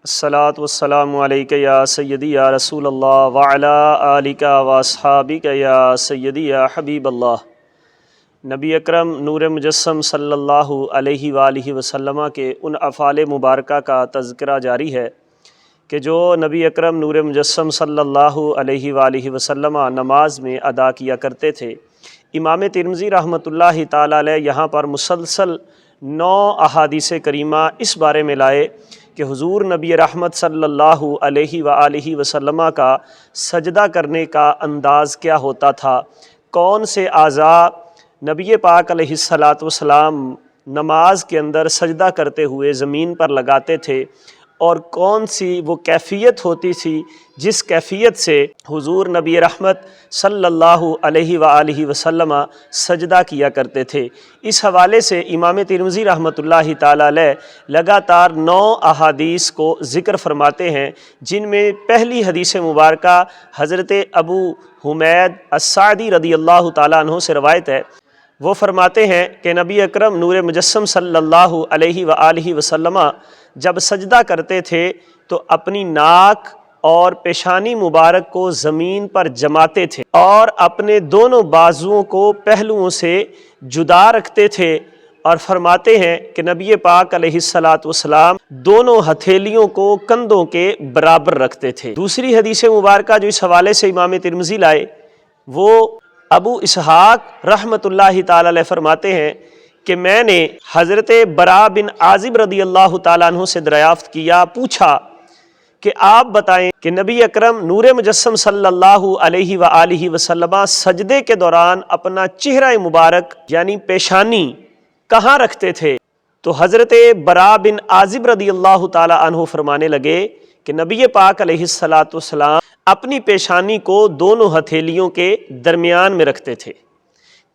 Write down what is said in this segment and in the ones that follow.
الصلاۃ والسلام علیک یا سیدی یا رسول اللہ وعلی آلک واصحابک یا سیدی یا حبیب اللہ۔ نبی اکرم نور مجسم صلی اللہ علیہ وآلہ وسلم کے ان افعال مبارکہ کا تذکرہ جاری ہے کہ جو نبی اکرم نور مجسم صلی اللہ علیہ وآلہ وسلم نماز میں ادا کیا کرتے تھے۔ امام ترمذی رحمۃ اللہ تعالی علیہ یہاں پر مسلسل 9 احادیث کریمہ اس بارے میں لائے کہ حضور نبی رحمت صلی اللہ علیہ وآلہ وسلم کا سجدہ کرنے کا انداز کیا ہوتا تھا، کون سے اعضاء نبی پاک علیہ الصلاۃ والسلام نماز کے اندر سجدہ کرتے ہوئے زمین پر لگاتے تھے، اور کون سی وہ کیفیت ہوتی تھی جس کیفیت سے حضور نبی رحمت صلی اللہ علیہ وآلہ وسلم سجدہ کیا کرتے تھے۔ اس حوالے سے امام ترمذی رحمۃ اللہ تعالی علیہ لگاتار 9 احادیث کو ذکر فرماتے ہیں، جن میں پہلی حدیث مبارکہ حضرت ابو حمید الساعدی رضی اللہ تعالیٰ عنہ سے روایت ہے۔ وہ فرماتے ہیں کہ نبی اکرم نور مجسم صلی اللہ علیہ وآلہ وسلم جب سجدہ کرتے تھے تو اپنی ناک اور پیشانی مبارک کو زمین پر جماتے تھے اور اپنے دونوں بازوؤں کو پہلوؤں سے جدا رکھتے تھے، اور فرماتے ہیں کہ نبی پاک علیہ الصلاۃ والسلام دونوں ہتھیلیوں کو کندھوں کے برابر رکھتے تھے۔ دوسری حدیث مبارکہ جو اس حوالے سے امام ترمذی لائے وہ ابو اسحاق رحمۃ اللہ تعالی علیہ فرماتے ہیں کہ میں نے حضرت برا بن عازب رضی اللہ تعالیٰ عنہ سے دریافت کیا، پوچھا کہ آپ بتائیں کہ نبی اکرم نور مجسم صلی اللہ علیہ وآلہ وسلم سجدے کے دوران اپنا چہرہ مبارک یعنی پیشانی کہاں رکھتے تھے؟ تو حضرت برا بن عازب رضی اللہ تعالیٰ عنہ فرمانے لگے کہ نبی پاک علیہ الصلاۃ والسلام اپنی پیشانی کو دونوں ہتھیلیوں کے درمیان میں رکھتے تھے۔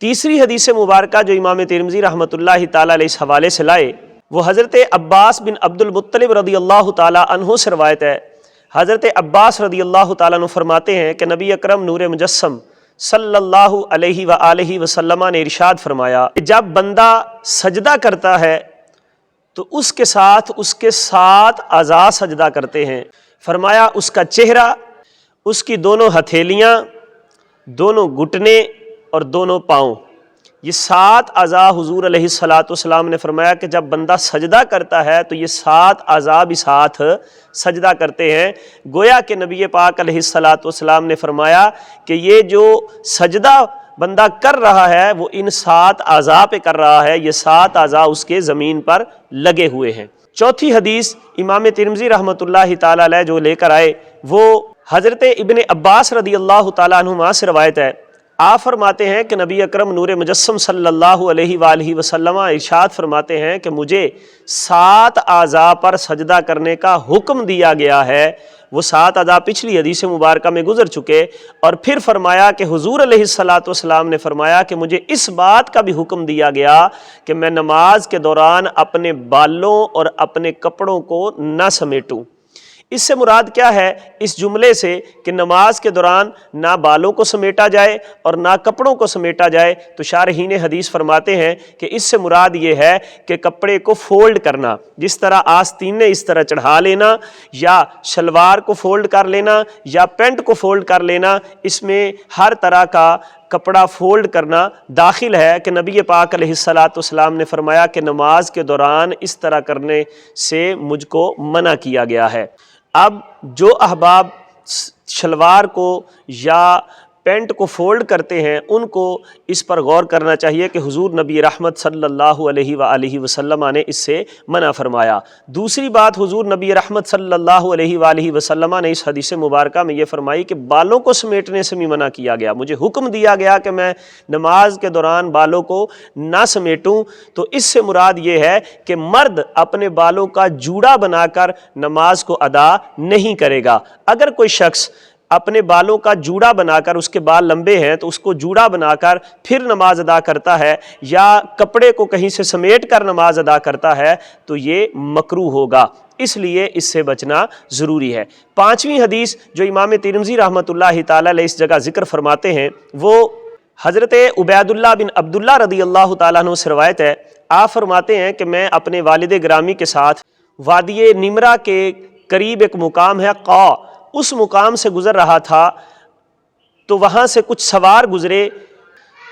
تیسری حدیث مبارکہ جو امام ترمذی رحمۃ اللہ تعالیٰ علیہ اس حوالے سے لائے وہ حضرت عباس بن عبد المطلب رضی اللہ تعالیٰ عنہ سے روایت ہے۔ حضرت عباس رضی اللہ تعالیٰ عنہ فرماتے ہیں کہ نبی اکرم نور مجسم صلی اللہ علیہ وآلہ وسلم نے ارشاد فرمایا کہ جب بندہ سجدہ کرتا ہے تو اس کے ساتھ اس کے 7 اعضاء سجدہ کرتے ہیں۔ فرمایا اس کا چہرہ، اس کی دونوں ہتھیلیاں، دونوں گھٹنے اور دونوں پاؤں، یہ 7 اعضاء حضور علیہ الصلاۃ والسلام نے فرمایا کہ جب بندہ سجدہ کرتا ہے تو یہ 7 اعضاء بھی ساتھ سجدہ کرتے ہیں۔ گویا کہ نبی پاک علیہ الصلاۃ والسلام نے فرمایا کہ یہ جو سجدہ بندہ کر رہا ہے وہ ان 7 اعضاء پہ کر رہا ہے، یہ 7 اعضاء اس کے زمین پر لگے ہوئے ہیں۔ چوتھی حدیث امام ترمذی رحمۃ اللہ تعالی علیہ جو لے کر آئے وہ حضرت ابن عباس رضی اللہ تعالیٰ عنہما سے روایت ہے۔ آپ فرماتے ہیں کہ نبی اکرم نور مجسم صلی اللہ علیہ وآلہ وسلم ارشاد فرماتے ہیں کہ مجھے 7 اعضاء پر سجدہ کرنے کا حکم دیا گیا ہے۔ وہ 7 اعضاء پچھلی حدیث مبارکہ میں گزر چکے، اور پھر فرمایا کہ حضور علیہ الصلاۃ والسلام نے فرمایا کہ مجھے اس بات کا بھی حکم دیا گیا کہ میں نماز کے دوران اپنے بالوں اور اپنے کپڑوں کو نہ سمیٹوں۔ اس سے مراد کیا ہے اس جملے سے کہ نماز کے دوران نہ بالوں کو سمیٹا جائے اور نہ کپڑوں کو سمیٹا جائے؟ تو شارحین حدیث فرماتے ہیں کہ اس سے مراد یہ ہے کہ کپڑے کو فولڈ کرنا، جس طرح آستین اس طرح چڑھا لینا، یا شلوار کو فولڈ کر لینا، یا پینٹ کو فولڈ کر لینا، اس میں ہر طرح کا کپڑا فولڈ کرنا داخل ہے کہ نبی پاک علیہ الصلاۃ والسلام نے فرمایا کہ نماز کے دوران اس طرح کرنے سے مجھ کو منع کیا گیا ہے۔ اب جو احباب شلوار کو یا پینٹ کو فولڈ کرتے ہیں ان کو اس پر غور کرنا چاہیے کہ حضور نبی رحمت صلی اللہ علیہ وآلہ وسلم نے اس سے منع فرمایا۔ دوسری بات حضور نبی رحمت صلی اللہ علیہ وآلہ وسلم نے اس حدیث مبارکہ میں یہ فرمائی کہ بالوں کو سمیٹنے سے بھی منع کیا گیا، مجھے حکم دیا گیا کہ میں نماز کے دوران بالوں کو نہ سمیٹوں۔ تو اس سے مراد یہ ہے کہ مرد اپنے بالوں کا جوڑا بنا کر نماز کو ادا نہیں کرے گا۔ اگر کوئی شخص اپنے بالوں کا جوڑا بنا کر، اس کے بال لمبے ہیں تو اس کو جوڑا بنا کر پھر نماز ادا کرتا ہے، یا کپڑے کو کہیں سے سمیٹ کر نماز ادا کرتا ہے تو یہ مکروہ ہوگا، اس لیے اس سے بچنا ضروری ہے۔ 5ویں حدیث جو امام ترمذی رحمۃ اللہ تعالی علیہ اس جگہ ذکر فرماتے ہیں وہ حضرت عبید اللہ بن عبداللہ رضی اللہ تعالیٰ عنہ سے روایت ہے۔ آپ فرماتے ہیں کہ میں اپنے والد گرامی کے ساتھ وادی نمرہ کے قریب ایک مقام ہے قا، اس مقام سے گزر رہا تھا تو وہاں سے کچھ سوار گزرے۔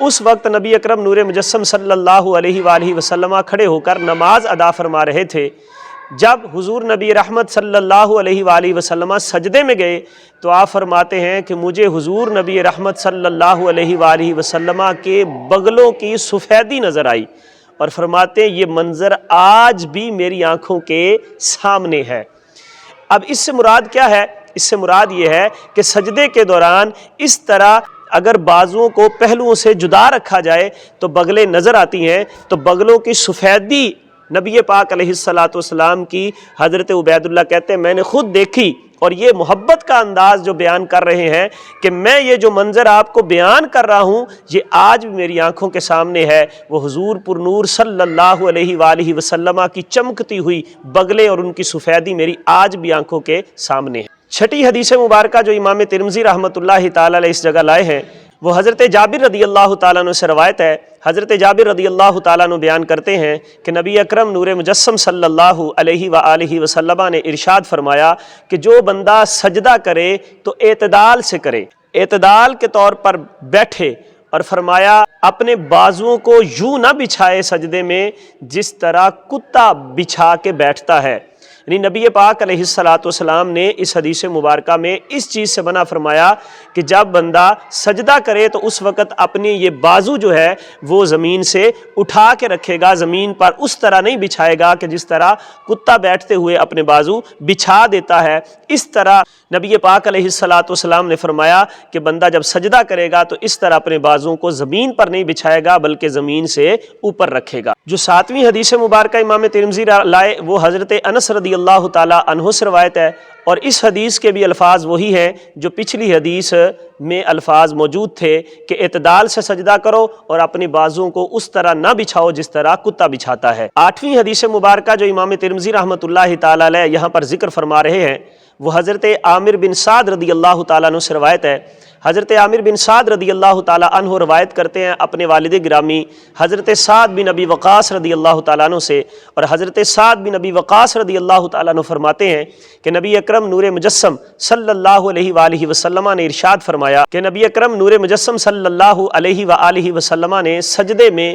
اس وقت نبی اکرم نور مجسم صلی اللہ علیہ وآلہ وسلم کھڑے ہو کر نماز ادا فرما رہے تھے۔ جب حضور نبی رحمت صلی اللہ علیہ وآلہ وسلم سجدے میں گئے تو آپ فرماتے ہیں کہ مجھے حضور نبی رحمت صلی اللہ علیہ وآلہ وسلم کے بغلوں کی سفیدی نظر آئی، اور فرماتے ہیں یہ منظر آج بھی میری آنکھوں کے سامنے ہے۔ اب اس سے مراد کیا ہے؟ اس سے مراد یہ ہے کہ سجدے کے دوران اس طرح اگر بازوؤں کو پہلوؤں سے جدا رکھا جائے تو بغلیں نظر آتی ہیں، تو بغلوں کی سفیدی نبی پاک علیہ السلام کی حضرت عبید اللہ کہتے ہیں میں نے خود دیکھی، اور یہ محبت کا انداز جو بیان کر رہے ہیں کہ میں یہ جو منظر آپ کو بیان کر رہا ہوں یہ آج بھی میری آنکھوں کے سامنے ہے، وہ حضور پر نور صلی اللہ علیہ وآلہ وسلم کی چمکتی ہوئی بغلیں اور ان کی سفیدی میری آج بھی آنکھوں کے سامنے ہے۔ چھٹی حدیث مبارکہ جو امام ترمذی رحمۃ اللہ تعالی علیہ اس جگہ لائے ہیں وہ حضرت جابر رضی اللہ تعالیٰ عنہ سے روایت ہے۔ حضرت جابر رضی اللہ تعالیٰ عنہ بیان کرتے ہیں کہ نبی اکرم نور مجسم صلی اللہ علیہ وآلہ وسلم نے ارشاد فرمایا کہ جو بندہ سجدہ کرے تو اعتدال سے کرے، اعتدال کے طور پر بیٹھے، اور فرمایا اپنے بازوؤں کو یوں نہ بچھائے سجدے میں جس طرح کتا بچھا کے بیٹھتا ہے۔ یعنی نبی پاک علیہ السلام نے اس حدیث مبارکہ میں اس چیز سے منع فرمایا کہ جب بندہ سجدہ کرے تو اس وقت اپنی یہ بازو جو ہے وہ زمین سے اٹھا کے رکھے گا، زمین پر اس طرح نہیں بچھائے گا کہ جس طرح کتا بیٹھتے ہوئے اپنے بازو بچھا دیتا ہے۔ اس طرح نبی پاک علیہ السلام نے فرمایا کہ بندہ جب سجدہ کرے گا تو اس طرح اپنے بازوؤں کو زمین پر نہیں بچھائے گا بلکہ زمین سے اوپر رکھے گا۔ جو ساتویں حدیث مبارکہ امام ترمذی لائے وہ حضرت انس رضی اللہ تعالی عنہ سے روایت ہے، اور اس حدیث کے بھی الفاظ وہی ہیں جو پچھلی حدیث میں الفاظ موجود تھے کہ اعتدال سے سجدہ کرو اور اپنی بازوؤں کو اس طرح نہ بچھاؤ جس طرح کتا بچھاتا ہے۔ آٹھویں حدیث مبارکہ جو امام ترمذی رحمۃ اللہ تعالی علیہ یہاں پر ذکر فرما رہے ہیں وہ حضرت عامر بن سعد رضی اللہ تعالیٰ عنہ سے روایت ہے۔ حضرت عامر بن سعد رضی اللہ تعالیٰ عنہ روایت کرتے ہیں اپنے والد گرامی حضرت سعد بن ابی وقاص رضی اللہ تعالیٰ عنہ سے، اور حضرت سعد بن ابی وقاص رضی اللہ تعالیٰ عنہ فرماتے ہیں کہ نبی اکرم نور مجسم صلی اللہ علیہ وآلہ وسلم نے ارشاد فرمایا کہ نبی اکرم نور مجسم صلی اللہ علیہ وآلہ وسلم نے سجدے میں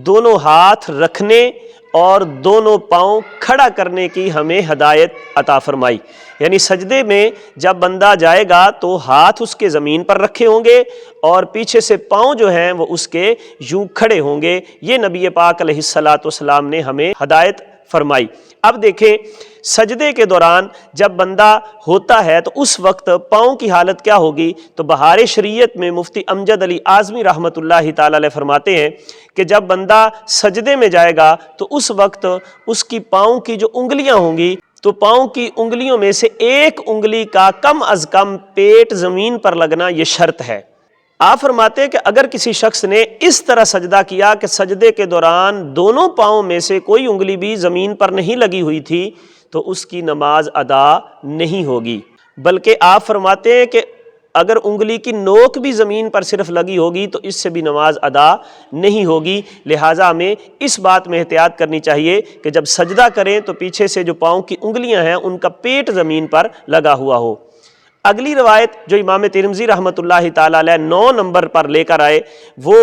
دونوں ہاتھ رکھنے اور دونوں پاؤں کھڑا کرنے کی ہمیں ہدایت عطا فرمائی۔ یعنی سجدے میں جب بندہ جائے گا تو ہاتھ اس کے زمین پر رکھے ہوں گے اور پیچھے سے پاؤں جو ہیں وہ اس کے یوں کھڑے ہوں گے، یہ نبی پاک علیہ السلام نے ہمیں ہدایت فرمائی۔ اب دیکھیں سجدے کے دوران جب بندہ ہوتا ہے تو اس وقت پاؤں کی حالت کیا ہوگی؟ تو بہار شریعت میں مفتی امجد علی اعظمی رحمۃ اللہ تعالی علیہ فرماتے ہیں کہ جب بندہ سجدے میں جائے گا تو اس وقت اس کی پاؤں کی جو انگلیاں ہوں گی تو پاؤں کی انگلیوں میں سے ایک انگلی کا کم از کم پیٹ زمین پر لگنا یہ شرط ہے۔ آپ فرماتے ہیں کہ اگر کسی شخص نے اس طرح سجدہ کیا کہ سجدے کے دوران دونوں پاؤں میں سے کوئی انگلی بھی زمین پر نہیں لگی ہوئی تھی تو اس کی نماز ادا نہیں ہوگی، بلکہ آپ فرماتے ہیں کہ اگر انگلی کی نوک بھی زمین پر صرف لگی ہوگی تو اس سے بھی نماز ادا نہیں ہوگی۔ لہٰذا ہمیں اس بات میں احتیاط کرنی چاہیے کہ جب سجدہ کریں تو پیچھے سے جو پاؤں کی انگلیاں ہیں ان کا پیٹ زمین پر لگا ہوا ہو۔ اگلی روایت جو امام ترمذی رحمۃ اللہ تعالی علیہ 9 نمبر پر لے کر آئے وہ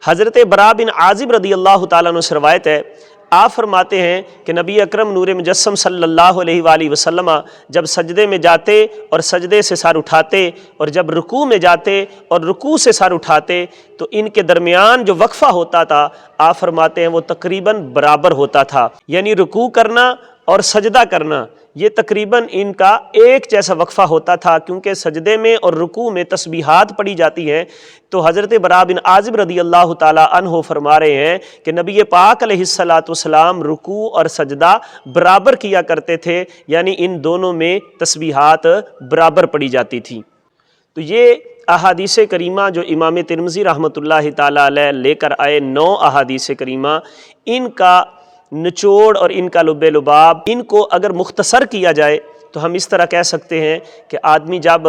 حضرت برا بن عازب رضی اللہ تعالیٰ عنہ سے روایت ہے۔ آپ فرماتے ہیں کہ نبی اکرم نور مجسم صلی اللہ علیہ وآلہ وسلم جب سجدے میں جاتے اور سجدے سے سر اٹھاتے اور جب رکوع میں جاتے اور رکوع سے سر اٹھاتے تو ان کے درمیان جو وقفہ ہوتا تھا آپ فرماتے ہیں وہ تقریباً برابر ہوتا تھا، یعنی رکوع کرنا اور سجدہ کرنا یہ تقریباً ان کا ایک جیسا وقفہ ہوتا تھا، کیونکہ سجدے میں اور رکوع میں تسبیحات پڑھی جاتی ہیں۔ تو حضرت برا بن عازب رضی اللہ تعالی عنہ فرما رہے ہیں کہ نبی پاک علیہ السلام رکوع اور سجدہ برابر کیا کرتے تھے، یعنی ان دونوں میں تسبیحات برابر پڑھی جاتی تھی۔ تو یہ احادیث کریمہ جو امام ترمذی رحمۃ اللہ تعالی علیہ لے کر آئے 9 احادیث کریمہ، ان کا نچوڑ اور ان کا لب لباب ان کو اگر مختصر کیا جائے تو ہم اس طرح کہہ سکتے ہیں کہ آدمی جب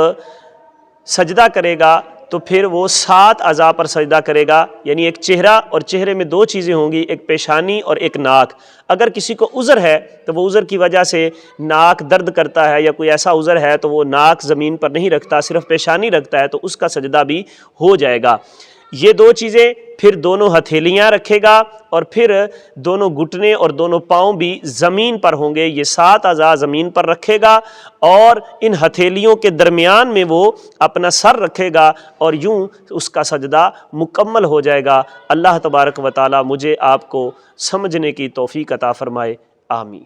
سجدہ کرے گا تو پھر وہ 7 اعضاء پر سجدہ کرے گا، یعنی ایک چہرہ، اور چہرے میں 2 چیزیں ہوں گی، ایک پیشانی اور ایک ناک۔ اگر کسی کو عذر ہے تو وہ عذر کی وجہ سے ناک درد کرتا ہے یا کوئی ایسا عذر ہے تو وہ ناک زمین پر نہیں رکھتا، صرف پیشانی رکھتا ہے، تو اس کا سجدہ بھی ہو جائے گا۔ یہ 2 چیزیں، پھر دونوں ہتھیلیاں رکھے گا، اور پھر دونوں گھٹنے اور دونوں پاؤں بھی زمین پر ہوں گے۔ یہ 7 اعضاء زمین پر رکھے گا اور ان ہتھیلیوں کے درمیان میں وہ اپنا سر رکھے گا، اور یوں اس کا سجدہ مکمل ہو جائے گا۔ اللہ تبارک و تعالی مجھے آپ کو سمجھنے کی توفیق عطا فرمائے، آمین۔